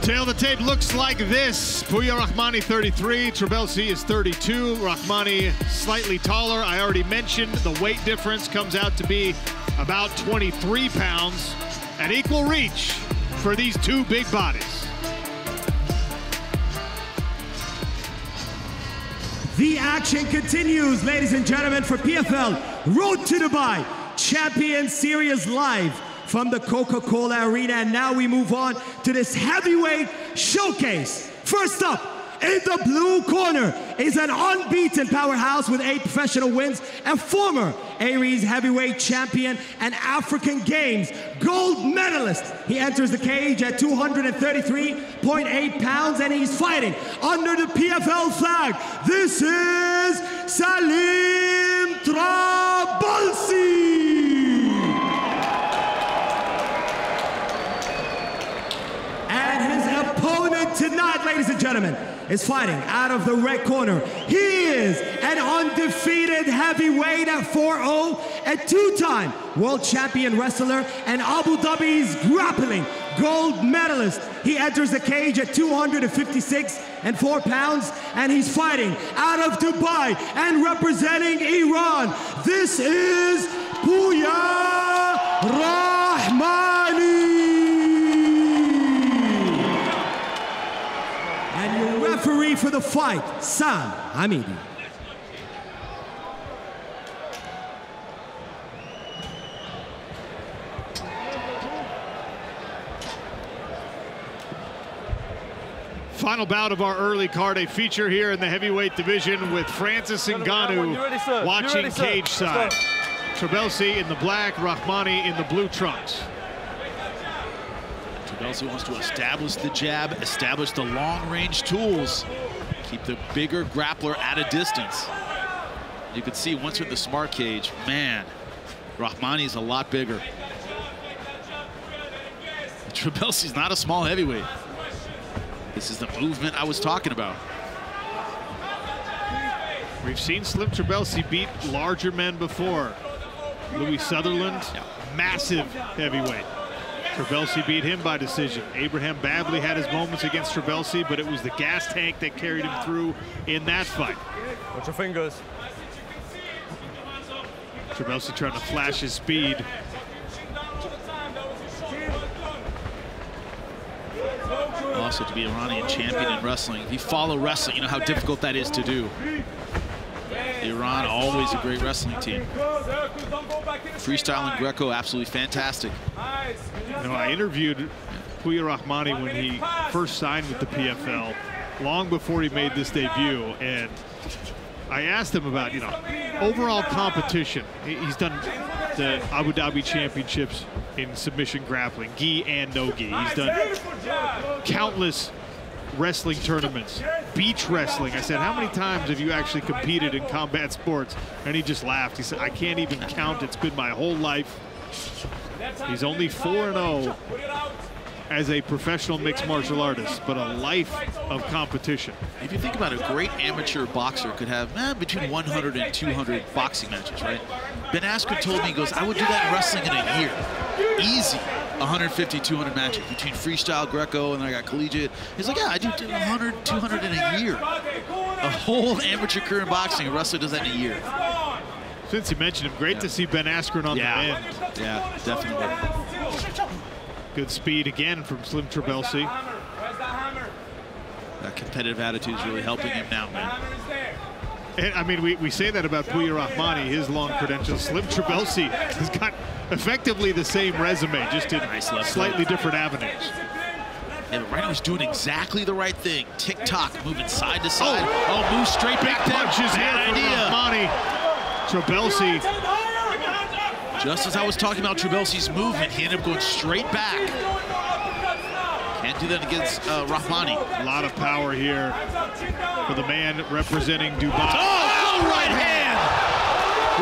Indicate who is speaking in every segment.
Speaker 1: Tail of the tape looks like this. Pouya Rahmani 33, Trabelsi is 32. Rahmani slightly taller. I already mentioned the weight difference comes out to be about 23 pounds. An equal reach for these two big bodies.
Speaker 2: The action continues, ladies and gentlemen, for PFL Road to Dubai Champions Series live from the Coca-Cola Arena. And now we move on to this heavyweight showcase. First up, in the blue corner is an unbeaten powerhouse with 8 professional wins and former Aries heavyweight champion and African Games gold medalist. He enters the cage at 233.8 pounds and he's fighting under the PFL flag. This is Salim Trabelsi. And his opponent tonight, ladies and gentlemen, is fighting out of the red corner. He is an undefeated heavyweight at 4-0, a 2-time world champion wrestler and Abu Dhabi's grappling gold medalist. He enters the cage at 256.4 pounds and he's fighting out of Dubai and representing Iran. This is Pouya Rahmani. Referee for the fight, Sam Hamidi.
Speaker 1: Final bout of our early card, a feature here in the heavyweight division with Francis Ngannou watching cage side. Trabelsi in the black, Rahmani in the blue trunks.
Speaker 3: Trabelsi wants to establish the jab, establish the long-range tools, keep the bigger grappler at a distance. You can see once we're in the smart cage, man, Rahmani's a lot bigger. Trabelsi's not a small heavyweight. This is the movement I was talking about.
Speaker 1: We've seen Slim Trabelsi beat larger men before. Louis Sutherland, massive heavyweight. Trabelsi beat him by decision. Abraham Babley had his moments against Trabelsi, but it was the gas tank that carried him through in that fight.
Speaker 4: Watch your fingers.
Speaker 1: Trabelsi trying to flash his speed.
Speaker 3: Also, to be Iranian champion in wrestling, if you follow wrestling, you know how difficult that is to do. Iran, always a great wrestling team. Freestyle and Greco, absolutely fantastic.
Speaker 1: You know, I interviewed Pouya Rahmani when he first signed with the PFL, long before he made this debut, and I asked him about, you know, overall competition. He's done the Abu Dhabi Championships in submission grappling, gi and no gi. He's done countless wrestling tournaments, beach wrestling. I said, how many times have you actually competed in combat sports? And he just laughed. He said, I can't even count. It's been my whole life. He's only 4-0 as a professional mixed martial artist, but a life of competition.
Speaker 3: If you think about it, a great amateur boxer could have between 100 and 200 boxing matches, right? Ben Askren told me, he goes, I would do that in wrestling in a year. Easy. 150, 200 matches between freestyle, Greco, and then I got collegiate. He's like, yeah, I do 100, 200 in a year. A whole amateur career in boxing, a wrestler does that in a year.
Speaker 1: Since you mentioned him, great to see Ben Askren on the end.
Speaker 3: Yeah, definitely.
Speaker 1: Good speed again from Slim Trabelsi.
Speaker 3: That competitive attitude is really helping him now, man.
Speaker 1: And I mean, we say that about Pouya Rahmani, his long credentials. Slim Trabelsi has got effectively the same resume, just in slightly different avenues.
Speaker 3: Yeah, but right now he's doing exactly the right thing. Tick-tock, moving side to side. Oh, move straight back there.
Speaker 1: Punches here from Rahmani. Trabelsi.
Speaker 3: Just as I was talking about Trabelsi's movement, he ended up going straight back. Can't do that against Rahmani.
Speaker 1: A lot of power here for the man representing Dubai.
Speaker 3: Oh, right hand!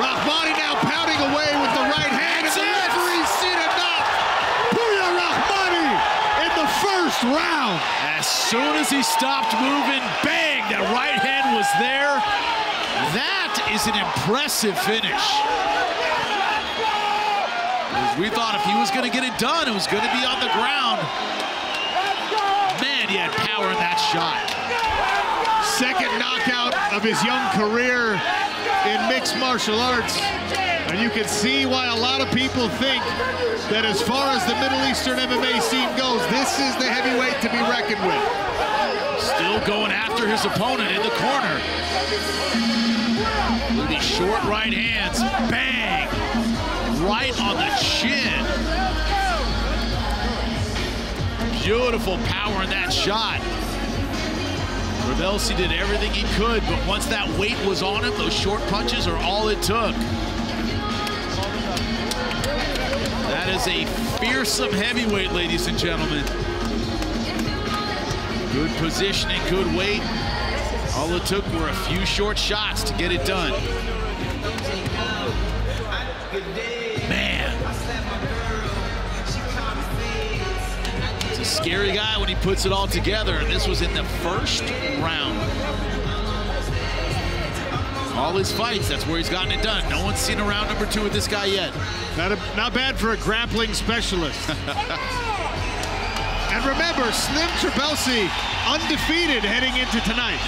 Speaker 1: Rahmani now pounding away with the right hand, and the referee's seen enough. Pouya Rahmani in the first round.
Speaker 3: As soon as he stopped moving, bang, that right hand was there. That is an impressive finish. We thought if he was going to get it done, it was going to be on the ground. Man, power in that shot.
Speaker 1: Second knockout of his young career in mixed martial arts. And you can see why a lot of people think that as far as the Middle Eastern MMA scene goes, this is the heavyweight to be reckoned with.
Speaker 3: Still going after his opponent in the corner. With these short right hands, bang! Right on the chin. Beautiful power in that shot. Trabelsi did everything he could, but once that weight was on him, those short punches are all it took. That is a fearsome heavyweight, ladies and gentlemen. Good positioning, good weight. All it took were a few short shots to get it done. Man. He's a scary guy when he puts it all together, and this was in the first round. All his fights, that's where he's gotten it done. No one's seen a round number 2 with this guy yet.
Speaker 1: Not bad for a grappling specialist. And remember, Slim Trabelsi undefeated heading into tonight.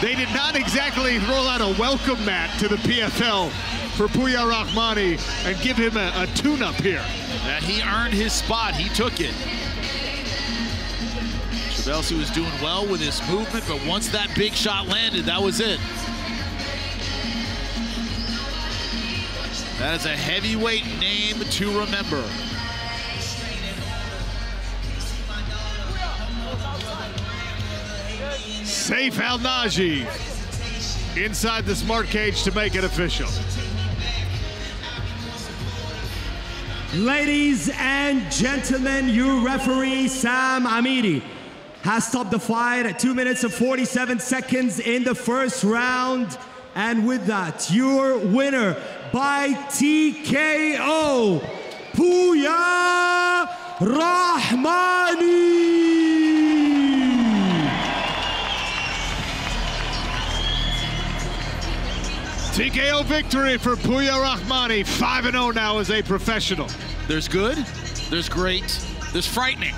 Speaker 1: They did not exactly roll out a welcome mat to the PFL for Pouya Rahmani and give him a tune-up here.
Speaker 3: That he earned his spot, he took it. Trabelsi was doing well with his movement, but once that big shot landed, that was it. That is a heavyweight name to remember.
Speaker 1: Saif Al-Naji inside the smart cage to make it official.
Speaker 2: Ladies and gentlemen, your referee, Sam Amiri, has stopped the fight at 2 minutes and 47 seconds in the first round. And with that, your winner by TKO, Pouya Rahmani.
Speaker 1: TKO victory for Pouya Rahmani, 5-0 now as a professional.
Speaker 3: There's good, there's great, there's frightening.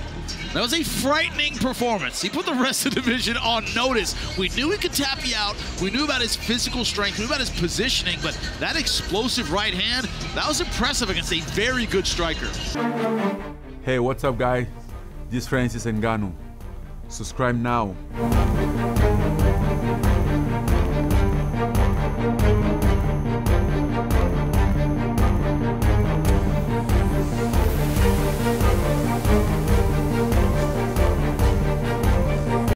Speaker 3: That was a frightening performance. He put the rest of the division on notice. We knew he could tap you out. We knew about his physical strength. We knew about his positioning, but that explosive right hand, that was impressive against a very good striker.
Speaker 4: Hey, what's up, guys? This is Francis Ngannou. Subscribe now.